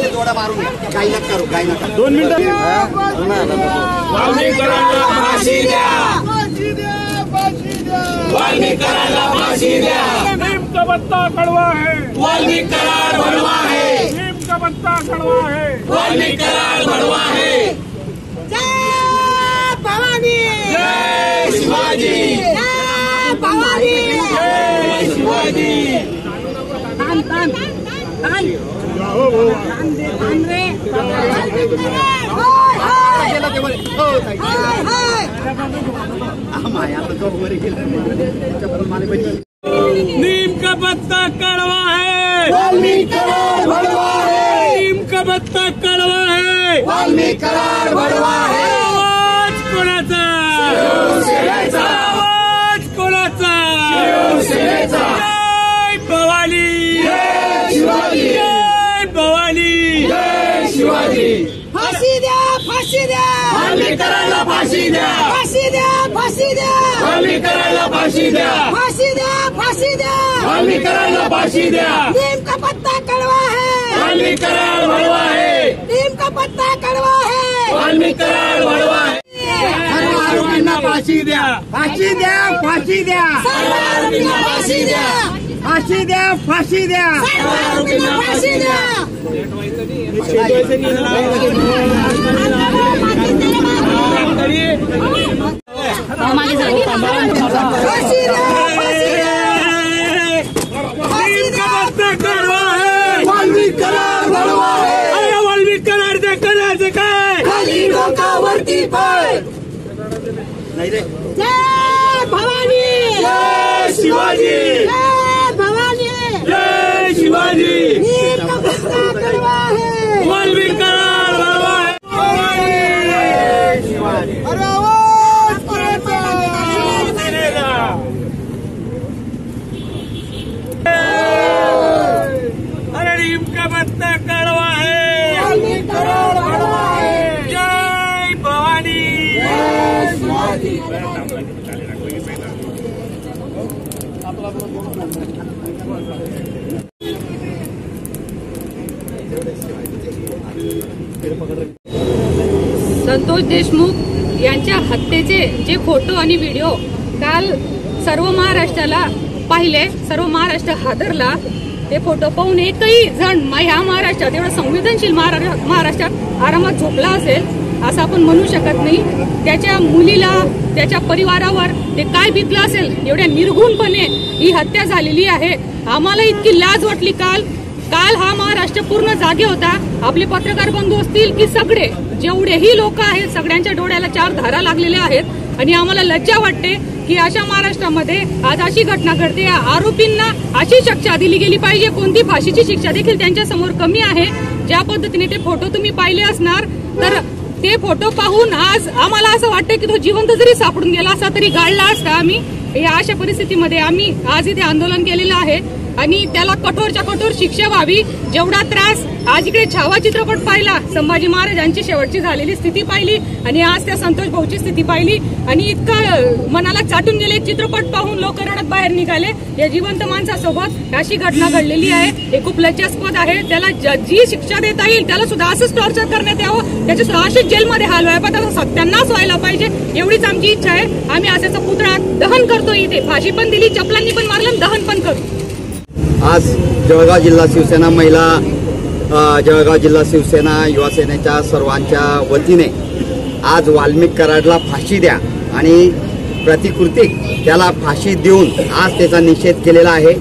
जोड़ा मारू काही नका करू काही नका 2 मिनिटं वाल्मीकरांना फाशी द्या वाल्मीकरांना फाशी द्या नीम का पत्ता कड़वा है वाल्मीकरांना बड़वा है नीम का पत्ता कड़वा है वाल्मीकरांना बड़वा है जय भवानी जय शिवाजी जय भवानी जय शिवाजी तान तान तान रे नीम का पत्ता कड़वा है वाल्मीकरांना बड़वा है नीम का पत्ता कड़वा है वाल्मीकरांना बड़वा है आवाज कोणाचा शिवसेनेचा आवाज कोणाचा शिवसेनेचा जय भवानी जय शिवाजी जय भवानी जय शिवाजी फाशी द्या फाशी द्या वाल्मीकरांना फाशी द्या फाशी द्या फाशी द्या वाल्मीकरांना फाशी द्या फाशी द्या फाशी द्या वाल्मीकरांना फाशी द्या नीम का पत्ता कड़वा है वाल्मीकरांना बड़वा है नीम का पत्ता कड़वा है वाल्मीकरांना बड़वा है सर्व आरोपींना फाशी द्या फाशी द्या फाशी द्या सर्व आरोपींना फाशी द्या फाशी द्या फाशी द्या सर्व आरोपींना फाशी द्या फाशी द्या नीम का पत्ता कड़वा है वाल्मीकरांना बड़वा है अरे वाल्मीकरांना करायचं काय खाली डोकावरती पाय जय भवानी जय शिवाजी जय भवानी जय शिवाजी नीम का पत्ता कड़वा है वाल्मीकरांना बड़वा है अरे आवाज करायचा अरे नीम का पत्ता कड़वा है वाल्मीकरांना बड़वा है जय भवानी संतोष देशमुख यांच्या हत्येचे जे फोटो आणि व्हिडिओ काल सर्व महाराष्ट्राला पाहिले, सर्व महाराष्ट्र हादरला। ते फोटो पाहून एकही जण ह्या महाराष्ट्रात एवढा संवेदनशील महाराष्ट्रात आरामात झोपला असेल असं आपण म्हणू शकत नाही। त्याच्या मुलीला, त्याच्या परिवारावर ते काय बितलं असेल, एवढ्या निर्घुणपणे ही हत्या झालेली आहे। आम्हाला इतकी लाज वाटली काल हा महाराष्ट्र पूर्ण जागे होता। आपले पत्रकार बंधू असतील की सगळे जेवढेही लोक आहेत सगळ्यांच्या डोळ्याला 4 धारा लागलेल्या आहेत आणि आम्हाला लज्जा वाटते की अशा महाराष्ट्रामध्ये आज अशी घटना घडते। आरोपींना अशी शिक्षा दिली गेली पाहिजे, कोणती फाशीची शिक्षा देखील त्यांच्या समोर कमी आहे। ज्या पद्धतीने ते फोटो तुम्ही पाहिले असणार तर ते फोटो पाहून आज आम्हाला असं वाटतं की तो जिवंत जरी सापडून गेला असता तरी गाळला असता आम्ही। या अशा परिस्थितीमध्ये आम्ही आज इथे आंदोलन केलेलं आहे आणि त्याला कठोरच्या कठोर शिक्षा व्हावी। जेवढा त्रास आज इकडे छावा चित्रपट पाहिला, संभाजी महाराजांची शेवटची झालेली स्थिती पाहिली आणि आज त्या संतोष भाऊची स्थिती पाहिली आणि इतकं मनाला चाटून गेले चित्रपट पाहून लोक रडत बाहेर निघाले। या जिवंत माणसासोबत अशी घटना घडलेली आहे, हे खूप लज्जास्पद आहे। त्याला जी शिक्षा देता येईल त्याला सुद्धा असंच टॉर्चर करण्यात यावं, त्याच्या सुद्धा अशीच जेलमध्ये हाल व्हावे, पण त्याचा सत्यानाश व्हायला पाहिजे एवढीच आमची इच्छा आहे। आम्ही असाचा पुतळा दहन करतो, इथे फाशी पण दिली, चपलांनी पण मारलं, दहन पण करू। आज जळगाव जिल्हा शिवसेना महिला, जळगाव जिल्हा शिवसेना युवा सेनेच्या सर्वांच्या वतीने आज वाल्मिक कराडला फाशी द्या आणि प्रतिकृतिक त्याला फाशी देऊन आज त्याचा निषेध केलेला आहे।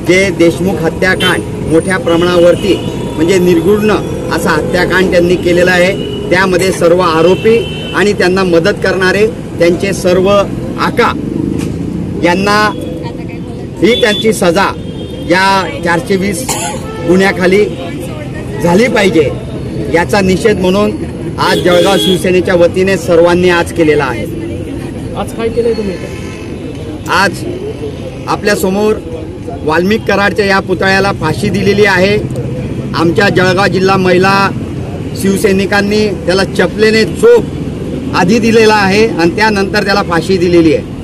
जे देशमुख हत्याकांड मोठ्या प्रमाणावरती म्हणजे निर्घृण असा हत्याकांड त्यांनी केलेला आहे, त्यामध्ये सर्व आरोपी आणि त्यांना मदत करणारे त्यांचे सर्व आका यांना ही त्यांची सजा या 420 गुन्ह्याखाली झाली पाहिजे, याचा निषेध म्हणून आज जळगाव शिवसेनेच्या वतीने सर्वांनी आज केलेला आहे। आज काय केलंय तुम्ही? आज आपल्या समोर वाल्मिक कराडच्या या पुतळ्याला फाशी दिलेली आहे। आमच्या जळगाव जिल्हा महिला शिवसैनिकांनी त्याला चपलेने चोप आधी दिलेला आहे आणि त्यानंतर त्याला फाशी दिलेली आहे।